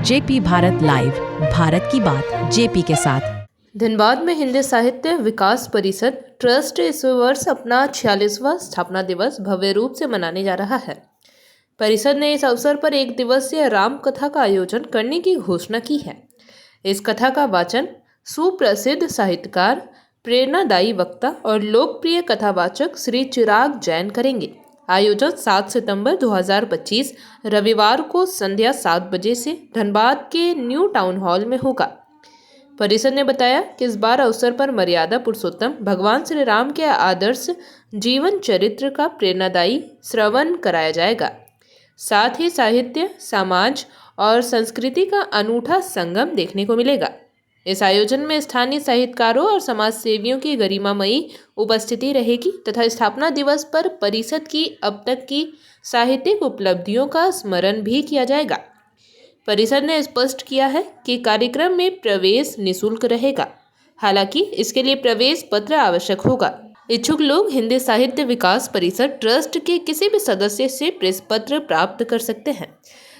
JP Bharat live, Bharat की बात JP के साथ। धनबाद में हिंदी साहित्य विकास परिषद ट्रस्ट इस वर्ष अपना 46वां स्थापना दिवस भव्य रूप से मनाने जा रहा है। परिषद ने इस अवसर पर एक दिवसीय राम कथा का आयोजन करने की घोषणा की है। इस कथा का वाचन सुप्रसिद्ध साहित्यकार, प्रेरणादायी वक्ता और लोकप्रिय कथावाचक श्री चिराग जैन करेंगे। आयोजन 7 सितंबर 2025 रविवार को संध्या 7 बजे से धनबाद के न्यू टाउन हॉल में होगा। परिषद ने बताया कि इस बार अवसर पर मर्यादा पुरुषोत्तम भगवान श्री राम के आदर्श जीवन चरित्र का प्रेरणादायी श्रवण कराया जाएगा। साथ ही साहित्य, समाज और संस्कृति का अनूठा संगम देखने को मिलेगा। इस आयोजन में स्थानीय साहित्यकारों और समाज सेवियों की गरिमामयी उपस्थिति रहेगी तथा स्थापना दिवस पर परिषद की अब तक की साहित्यिक उपलब्धियों का स्मरण भी किया जाएगा। परिषद ने स्पष्ट किया है कि कार्यक्रम में प्रवेश निःशुल्क रहेगा। हालांकि इसके लिए प्रवेश पत्र आवश्यक होगा। इच्छुक लोग हिंदी साहित्य विकास परिषद ट्रस्ट के किसी भी सदस्य से प्रेस पत्र प्राप्त कर सकते हैं।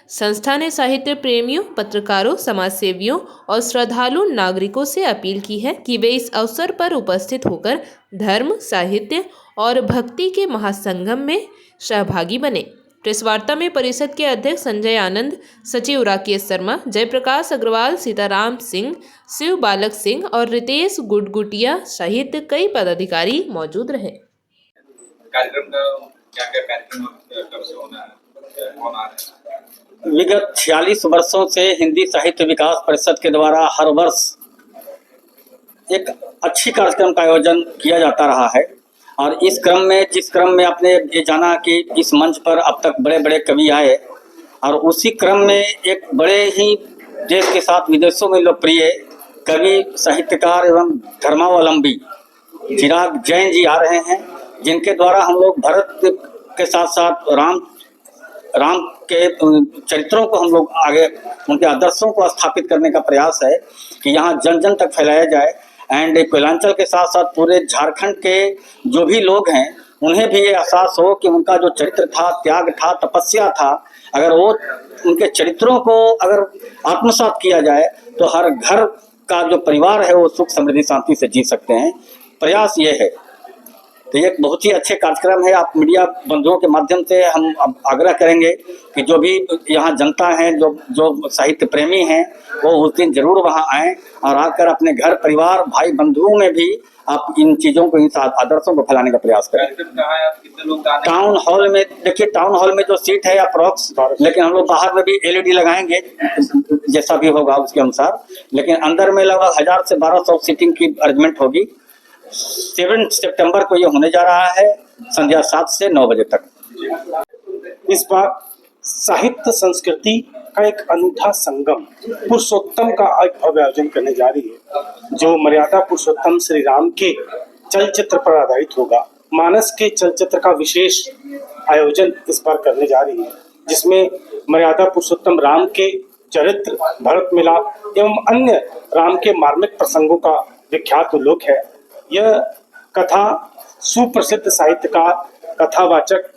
संस्था ने साहित्य प्रेमियों, पत्रकारों, समाजसेवियों और श्रद्धालु नागरिकों से अपील की है कि वे इस अवसर पर उपस्थित होकर धर्म, साहित्य और भक्ति के महासंगम में सहभागी बने। प्रेस वार्ता में परिषद के अध्यक्ष संजय आनंद, सचिव राकेश शर्मा, जयप्रकाश अग्रवाल, सीताराम सिंह, शिव बालक सिंह और रितेश गुडगुटिया सहित कई पदाधिकारी मौजूद रहे। कार्यक्रम का क्या-क्या कार्यक्रम कब से होना है? विगत 46 वर्षों से हिंदी साहित्य विकास परिषद के द्वारा हर वर्ष एक अच्छी कार्यक्रम का आयोजन किया जाता रहा है और जिस क्रम में आपने ये जाना कि इस मंच पर अब तक बड़े बड़े कवि आए और उसी क्रम में एक बड़े ही देश के साथ विदेशों में लोकप्रिय कवि, साहित्यकार एवं धर्मावलंबी चिराग जैन जी आ रहे हैं, जिनके द्वारा हम लोग भरत के साथ साथ राम के चरित्रों को हम लोग आगे उनके आदर्शों को स्थापित करने का प्रयास है कि यहाँ जन जन तक फैलाया जाए। एंड कोयलांचल के साथ साथ पूरे झारखंड के जो भी लोग हैं उन्हें भी ये एहसास हो कि उनका जो चरित्र था, त्याग था, तपस्या था, अगर वो उनके चरित्रों को अगर आत्मसात किया जाए तो हर घर का जो परिवार है वो सुख समृद्धि शांति से जी सकते हैं। प्रयास ये है। तो ये एक बहुत ही अच्छे कार्यक्रम है। आप मीडिया बंधुओं के माध्यम से हम अब आग्रह करेंगे कि जो भी यहाँ जनता है, जो साहित्य प्रेमी हैं, वो उस दिन जरूर वहाँ आएँ और आकर अपने घर परिवार, भाई बंधुओं में भी आप इन चीज़ों को, इन आदर्शों को फैलाने का प्रयास करें। टाउन हॉल में देखिए, टाउन हॉल में जो सीट है अप्रॉक्स, लेकिन हम लोग बाहर में भी LED लगाएंगे जैसा भी होगा उसके अनुसार, लेकिन अंदर में लगभग 1000 से 1200 सीटिंग की अरेंजमेंट होगी। 7 सितंबर को ये होने जा रहा है, संध्या 7 से 9 बजे तक। इस बार साहित्य संस्कृति का एक अनूठा संगम पुरुषोत्तम का भव्य आयोजन करने जा रही है, जो मर्यादा पुरुषोत्तम श्री राम के चलचित्र पर आधारित होगा। मानस के चलचित्र का विशेष आयोजन इस बार करने जा रही है, जिसमें मर्यादा पुरुषोत्तम राम के चरित्र, भरत मिलाप एवं अन्य राम के मार्मिक प्रसंगों का विख्यात उल्लेख है। यह कथा सुप्रसिद्ध साहित्यकार, कथावाचक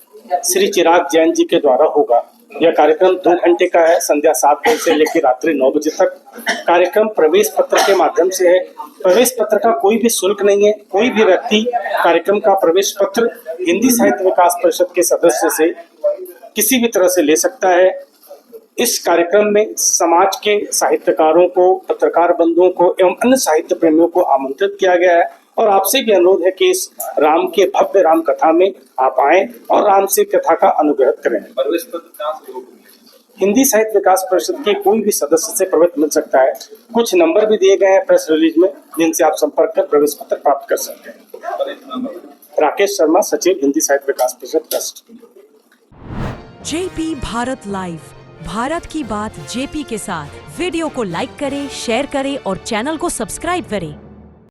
श्री चिराग जैन जी के द्वारा होगा। यह कार्यक्रम 2 घंटे का है, संध्या 7 बजे से लेकर रात्रि 9 बजे तक। कार्यक्रम प्रवेश पत्र के माध्यम से है। प्रवेश पत्र का कोई भी शुल्क नहीं है। कोई भी व्यक्ति कार्यक्रम का प्रवेश पत्र हिंदी साहित्य विकास परिषद के सदस्य से किसी भी तरह से ले सकता है। इस कार्यक्रम में समाज के साहित्यकारों को, पत्रकार बंधुओं को एवं अन्य साहित्य प्रेमियों को आमंत्रित किया गया है और आपसे भी अनुरोध है कि इस राम के भव्य राम कथा में आप आएं और राम से कथा का अनुग्रह करें। हिंदी साहित्य विकास परिषद के कोई भी सदस्य से प्रवेश मिल सकता है। कुछ नंबर भी दिए गए हैं प्रेस रिलीज में, जिनसे आप संपर्क कर प्रवेश पत्र प्राप्त कर सकते हैं। राकेश शर्मा, सचिव, हिंदी साहित्य विकास परिषद trust. JP Bharat live, Bharat की बात जेपी के साथ। वीडियो को लाइक करें, शेयर करें और चैनल को सब्सक्राइब करें।